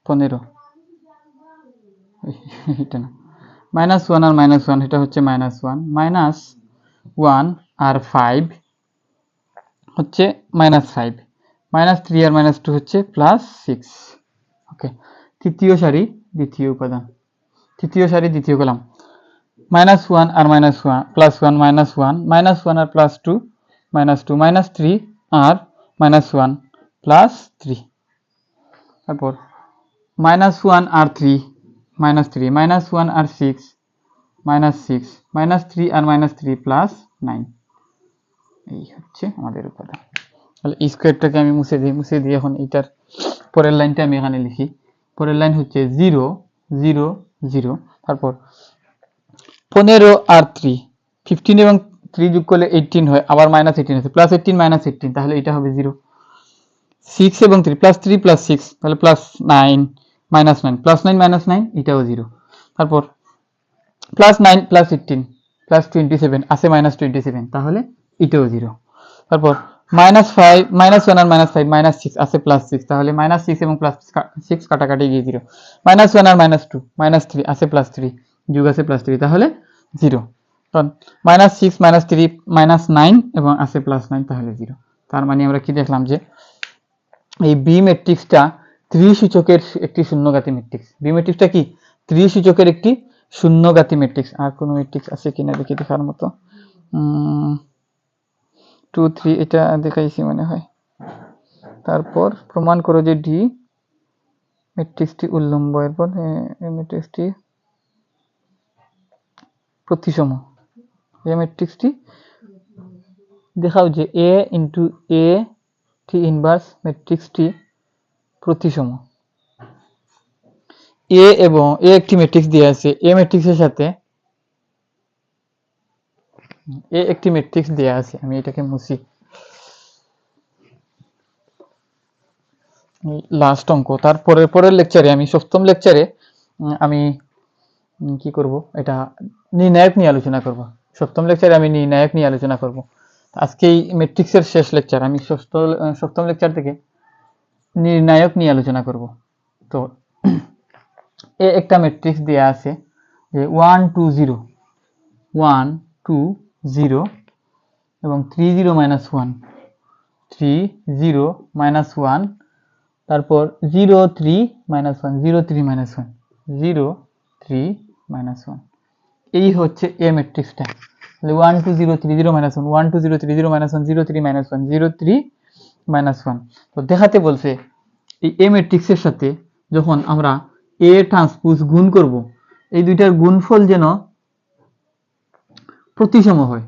15, এটা না, -1 আর -1, এটা হচ্ছে -1, -1 আর 5 হচ্ছে -5, -3 আর -2 হচ্ছে +6। ওকে, তৃতীয় সারি দ্বিতীয় উপাদান, তৃতীয় সারি দ্বিতীয় কলাম, -1 আর -1, +1, -1, -1 আর +2, -2, -3 আর -1, +3। তারপর -1 আর 3, -3, -1 আর 6, -6, -3 আর -3, +9। এই হচ্ছে আমাদের উপাদান। তাহলে এই স্কোয়ারটাকে আমি মুছে দিই এখন এইটার পরের লাইনটা আমি এখানে লিখি। পরের লাইন হচ্ছে 0, 0, 0। তারপর 15 আর 3, 15 এবং 3 যোগ করলে 18 হয়, আবার -18 আছে, +18, -18, তাহলে এটা হবে 0। 6 এবং 3, +3 +6, তাহলে +9, -9, +9, -9, এটাও 0। তারপর +9 +18 +27 আছে, -27, তাহলে এটাও 0। তারপর -5, -1 আর -5, -6 আছে, +6, তাহলে -6 এবং +6 কাটাকাটি গিয়ে 0। -1 আর -2, -3 আছে, +3 যোগ আছে, +3, তাহলে 0। কারণ -6, -3, -9 এবং আছে +9, তাহলে 0। তার মানে আমরা কি দেখলাম, যে এই বি ম্যাট্রিক্সটা 3 সূচকের একটি শূন্যঘাতী ম্যাট্রিক্স। বি ম্যাট্রিক্সটা কি 3 সূচকের একটি শূন্যঘাতী ম্যাট্রিক্স। আর কোনো ম্যাট্রিক্স আছে কিনা দেখি, দেখার মতো। 2, 3 এটা দেখাইছি মনে হয়। তারপর প্রমাণ করো যে ডি ম্যাট্রিক্সটি উল্লম্ব, এরপর ম্যাট্রিক্সটি প্রতিসম। এই ম্যাট্রিক্সটি দেখাও যে এ ইন্টু এ টি ইনভার্স ম্যাট্রিক্সটি প্রতিসম। এ এবং এ একটি ম্যাট্রিক্স দিয়ে আছে, এ ম্যাট্রিক্সের সাথে এ একটি ম্যাট্রিক্স দেয়া আছে। আমি এটাকে মুছি, লাস্ট অঙ্ক। তারপরে পরের লেকচারে, আমি সপ্তম লেকচারে আমি কি করব, এটা নির্ণায়ক নিয়ে আলোচনা করব। সপ্তম লেকচারে আমি নির্ণায়ক নিয়ে আলোচনা করব। আজকে এই ম্যাট্রিক্সের শেষ লেকচার, আমি সপ্তম লেকচার থেকে নির্ণায়ক নিয়ে আলোচনা করব। তো এ একটা ম্যাট্রিক্স দেয়া আছে, যে 1 2 0, 1 2 0 এবং 3 0 -1, 3 0 -1, তারপর 0 3 -1, 0 3 -1, 0 3 -1। এই হচ্ছে এ ম্যাট্রিক্সটা। 1 2 0 3 0 -1, 1 2 0 3 0 -1, 0 3 -1, 0 3 -1। তো দেখাতে বলছে এই এ ম্যাট্রিক্সের সাথে যখন আমরা এ ট্রান্সপোজ গুণ করব, এই দুইটার গুণফল যেন প্রতিসম হয়।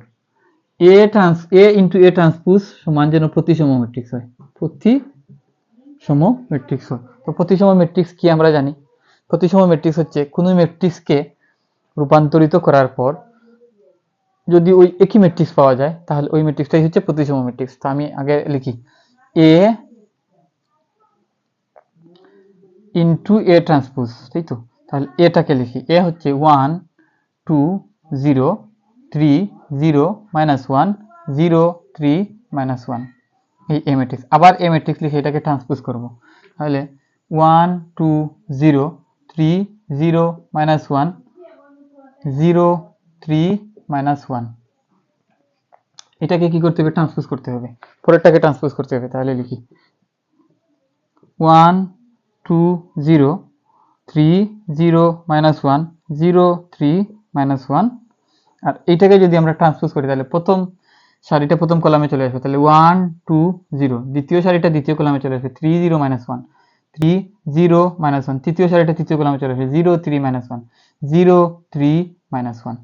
এ ইন্টু এ ট্রান্সপোজ সমান যেন প্রতিসম ম্যাট্রিক্স হয়, প্রতিসম ম্যাট্রিক্স হয়। তো প্রতিসম ম্যাট্রিক্স কি আমরা জানি। প্রতিসম ম্যাট্রিক্স হচ্ছে কোনো ম্যাট্রিক্সকে রূপান্তরিত করার পর যদি ওই একই ম্যাট্রিক্স পাওয়া যায়, তাহলে ওই ম্যাট্রিক্সটাই হচ্ছে প্রতিসম ম্যাট্রিক্স। তো আমি আগে লিখি এ ইন্টু এ ট্রান্সপোজ, তাই তো। তাহলে এটাকে লিখি, এ হচ্ছে 1 2 0 3 0 -1, 0 3 মাইনাস 1 এই এ ম্যাট্রিক্স। আবার এ ম্যাট্রিক্স লিখে এটাকে ট্রান্সপোজ করব, তাহলে 1 2 0 3 0 মাইনাস 1 0 3 মাইনাস 1। এটাকে কি করতে হবে? ট্রান্সপোজ করতে হবে, পরেরটাকে ট্রান্সপোজ করতে হবে। তাহলে লিখি 1 2 0 3 0 মাইনাস 1 0 3 মাইনাস 1। আর এইটাকে যদি আমরা ট্রান্সপোজ করি তাহলে প্রথম সারিটা প্রথম কলামে চলে আসবে, তাহলে 1 2 0, দ্বিতীয় সারিটা দ্বিতীয় কলামে চলে আসবে 3 0 মাইনাস 1 3 0 মাইনাস 1, তৃতীয় সারিটা তৃতীয় কলামে চলে আসবে 0 3 মাইনাস 1 0 3 মাইনাস 1।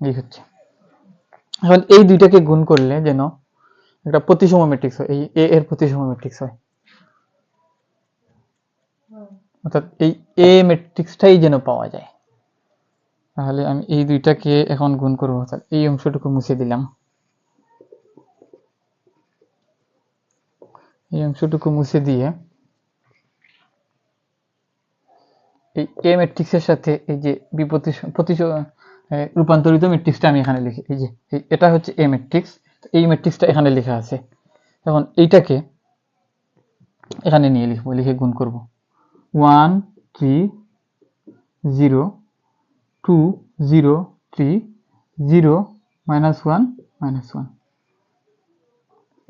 এই হচ্ছে। এখন এই দুইটাকে গুণ করলে যেন একটা প্রতিসম ম্যাট্রিক্স হয়, এই এ এর প্রতিসম ম্যাট্রিক্স হয়, অর্থাৎ এই এ ম্যাট্রিক্সটাই যেন পাওয়া যায়। তাহলে আমি এই দুইটাকে এখন গুণ করবো, তাহলে এই অংশটুকু মুছে দিলাম, এই অংশটুকু মুছে দিয়ে এই এ ম্যাট্রিক্সের সাথে এই যে রূপান্তরিত ম্যাট্রিক্সটা আমি এখানে লিখি, এই যে এটা হচ্ছে এ ম্যাট্রিক্স, এই ম্যাট্রিক্সটা এখানে লেখা আছে। এখন এইটাকে এখানে নিয়ে লিখবো, লিখে গুণ করব 1 3 0 2 0 3 0 মাইনাস 1 মাইনাস 1।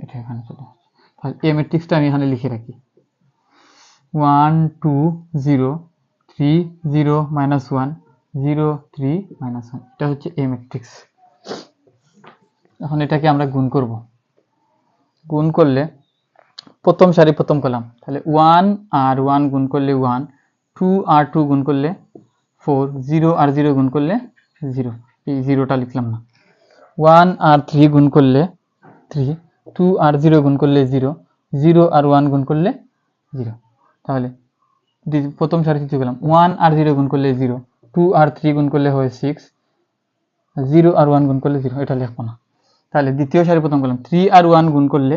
এটা এখানে চলে আসছে। তাহলে এ ম্যাট্রিক্সটা আমি এখানে লিখে রাখি 1 2 0 3 0 মাইনাস 1 0 3 মাইনাস 1। এটা হচ্ছে এ ম্যাট্রিক্স। এখন এটাকে আমরা গুণ করব, গুণ করলে প্রথম সারি প্রথম কলাম, তাহলে 1 আর 1 গুণ করলে 1, 2 আর 2 গুণ করলে 4, 0 আর 0 গুণ করলে 0, এই 0টা লিখলাম না। 1 আর 3 গুণ করলে 3, 2 আর 0 গুণ করলে 0, 0 আর 1 গুণ করলে 0। তাহলে প্রথম সারি তৃতীয় কলাম, 1 আর 0 গুণ করলে 0, 2 আর 3 গুণ করলে হয় 6, 0 আর 1 গুণ করলে 0, এটা লিখবো না। তাহলে দ্বিতীয় সারি প্রথম কলাম, 3 আর 1 গুণ করলে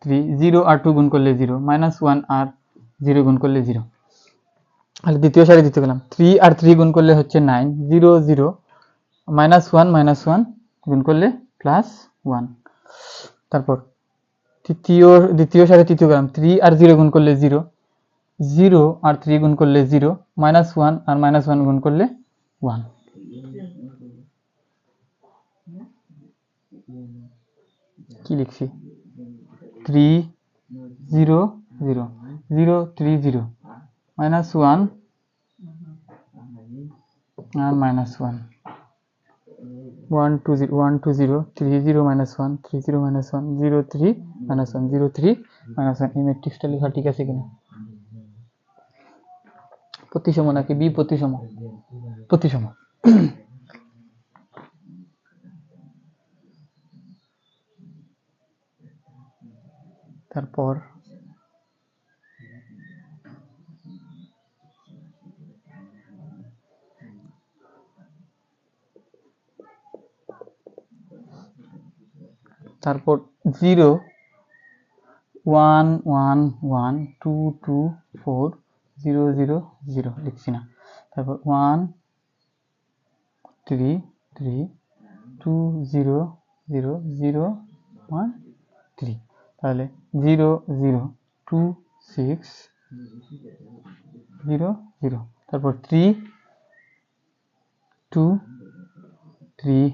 3, 0 আর 2 গুণ করলে 0, মাইনাস 1 আর 0 গুণ করলে 0। তাহলে দ্বিতীয় সারি দ্বিতীয় কলাম, 3 আর 3 গুণ করলে হচ্ছে 9, 0 0, মাইনাস 1 গুণ করলে প্লাস 1। তারপর দ্বিতীয় সারি তৃতীয় কলাম, 3 আর 0 গুণ করলে 0, 0 আর 3 গুণ করলে 0, মাইনাস 1 আর মাইনাস 1 গুণ করলে 1। কি লিখছি? 3 0 0 0 3 0, মাইনাস 1 আর minus 1, 1 2 0 1 2 0 3 0 minus 1 3 0 minus 1 0 3 minus 1 0 3 minus 1। এই ম্যাট্রিক্সটা লেখা ঠিক আছে কিনা? প্রতিসম নাকি বি প্রতিসম? প্রতিসম। তারপর তারপর 0 1 1 1 2 2 4 0 0 0 লিখছি না। তারপর 1 3 3 2 0 0 0 1 3। তাহলে 0 0 2 6 0 0। তারপর 3 2 3,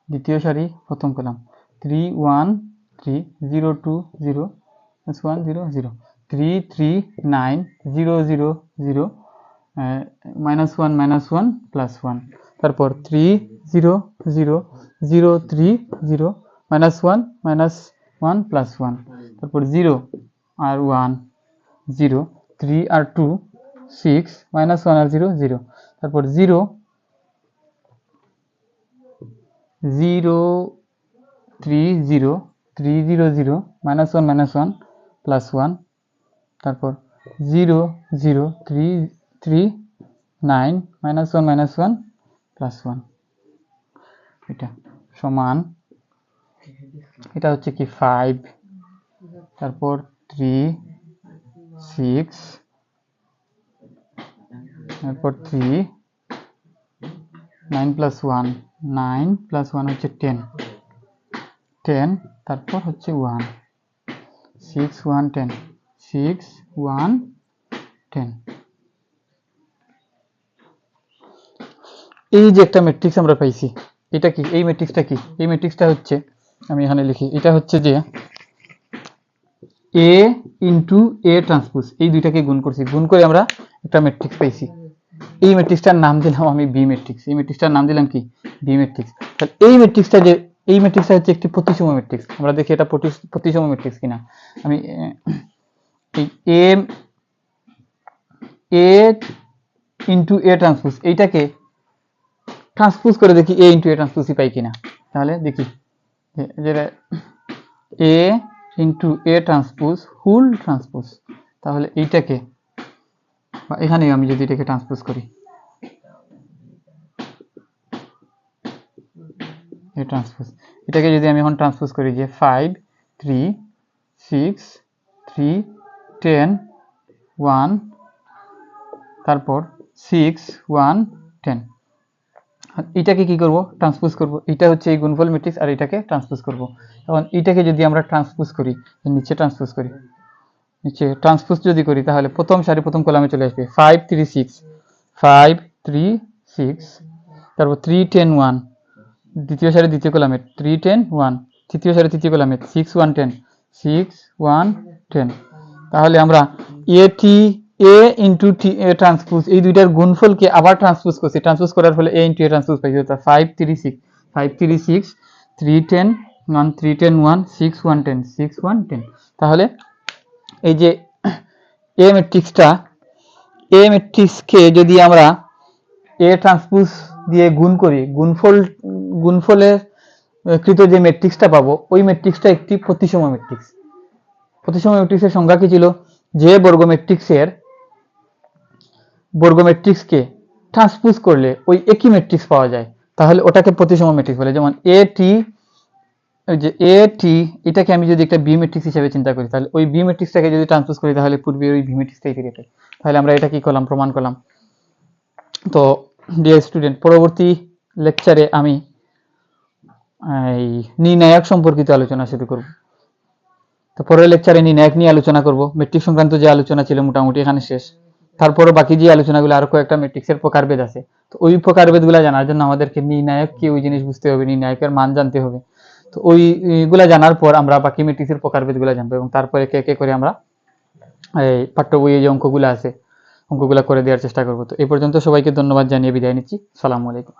দ্বিতীয় সারি প্রথম কলাম, 3 1 3 0 2 0 1 0 0, 3 3 9 0 0 0, মাইনাস 1 প্লাস 1। তারপর 3 0 0 0 3 0, মাইনাস 1 প্লাস 1। তারপর 0 আর 1 0, 3 আর 2 6, মাইনাস 1 আর 0 0। তারপর 0 0 3 0 3 0 0, মাইনাস 1 প্লাস 1। তারপর 0 0 3 3 9, মাইনাস 1 প্লাস 1। এটা সমান, এটা হচ্ছে কি 5, তারপর 3 6, তারপর 3 9 প্লাস 1 9 প্লাস 1 হচ্ছে 10 10, তারপর হচ্ছে 1, 6 1 10, 6 1 10। এই যে একটা ম্যাট্রিক্স আমরা পাইছি, এটা কি? এই ম্যাট্রিক্সটা কি? এই ম্যাট্রিক্সটা হচ্ছে, আমি এখানে লিখি, এটা হচ্ছে যে এ ইন্টু এ ট্রান্সপোজ, এই দুইটাকে গুণ করছি, গুণ করে আমরা একটা ম্যাট্রিক্স পাইছি। এই ম্যাট্রিক্সটার নাম দিলাম আমি বি ম্যাট্রিক্স। এই ম্যাট্রিক্সটার নাম দিলাম কি? বি ম্যাট্রিক্স। তাহলে এই ম্যাট্রিক্সটা যে, এই ম্যাট্রিক্সটা হচ্ছে একটি প্রতিসম ম্যাট্রিক্স। আমরা দেখি এটা প্রতিসম ম্যাট্রিক্স কিনা। আমি এই এ ইন্টু এ ট্রান্সপোজ, এইটাকে ট্রান্সপোজ করে দেখি এ ইন্টু এ ট্রান্সপোজই পাই কিনা। তাহলে দেখি যেটা A into A transpose whole transpose, তাহলে এইটাকে, বা এখানে আমি যদি এটাকে ট্রান্সপোজ করি, এ ট্রান্সপোজ, এটাকে যদি আমি এখন ট্রান্সপোজ করি যে 5 3 6 3 10 1, তারপর 6 1 10, এটাকে কি করব? ট্রান্সপোজ করব। এটা হচ্ছে এই গুণফল ম্যাট্রিক্স, আর এটাকে ট্রান্সপোজ করব। এখন এটাকে যদি আমরা ট্রান্সপোজ করি, নিচে ট্রান্সপোজ করি, নিচে ট্রান্সপোজ যদি করি, তাহলে প্রথম সারি প্রথম কলামে চলে আসবে 5 3 6, 5 3 6, তারপর 3 10 1, দ্বিতীয় সারি দ্বিতীয় কলামে 3 10 1, তৃতীয় সারি তৃতীয় কলামে 6 1 10, 6 1 10। তাহলে আমরা এ ইন্টু টি এ ট্রান্সপোজ, এই দুইটার গুণফলকে আবার ট্রান্সপোজ করছি, ট্রান্সপোজ করার ফলে এ ইন্টু এ ট্রান্সপোজ পাইছি, অর্থাৎ 5 3 6, 5 3 6, 3 10 1, 3 10 1, 6 1 10, 6 1 10। তাহলে এই যে এ ম্যাট্রিক্সকে যদি আমরা এ ট্রান্সপোজ দিয়ে গুণ করি, গুণফলের কৃত যে ম্যাট্রিক্সটা পাবো, ওই ম্যাট্রিক্সটা একটি প্রতিসম ম্যাট্রিক্স। প্রতিসম ম্যাট্রিক্সের সংজ্ঞা কি ছিল? যে বর্গ ম্যাট্রিক্সকে ট্রান্সপোজ করলে ওই একই ম্যাট্রিক্স পাওয়া যায়, তাহলে ওটাকে প্রতিসম ম্যাট্রিক্স বলে। যেমন ওই যে এটাকে আমি যদি একটা বি ম্যাট্রিক্স হিসেবে চিন্তা করি, তাহলে ওই বি ম্যাট্রিক্সটাকে যদি ট্রান্সপোজ করি, তাহলে পূর্বে ওই বি ম্যাট্রিক্সটাই ফিরে পাই। তাহলে আমরা এটা কি করলাম? প্রমাণ করলাম। তো ডিয়ার স্টুডেন্ট, পরবর্তী লেকচারে আমি এই নির্ণায়ক সম্পর্কিত আলোচনা শুরু করব। তো পরের লেকচারে নির্ণায়ক নিয়ে আলোচনা করব। ম্যাট্রিক্স সংক্রান্ত যে আলোচনা ছিল মোটামুটি এখানে শেষ। তারপরে বাকি যে আলোচনাগুলো, আরো কয়েকটা ম্যাট্রিক্সের প্রকারভেদ আছে, তো ওই প্রকারভেদগুলো জানার জন্য আমাদেরকে নির্ণায়ক কি, ওই জিনিস বুঝতে হবে, নির্ণায়কের মান জানতে হবে। তো ওইগুলা জানার পর আমরা বাকি ম্যাট্রিক্সের প্রকারভেদগুলো জানবো, এবং তারপরে একে একে করে আমরা এই পাঠ্য বইয়ে যে অঙ্কগুলো আছে, অঙ্কগুলো করে দেওয়ার চেষ্টা করব। তো এই পর্যন্ত সবাইকে ধন্যবাদ জানিয়ে বিদায় নিচ্ছি। সালামু আলাইকুম।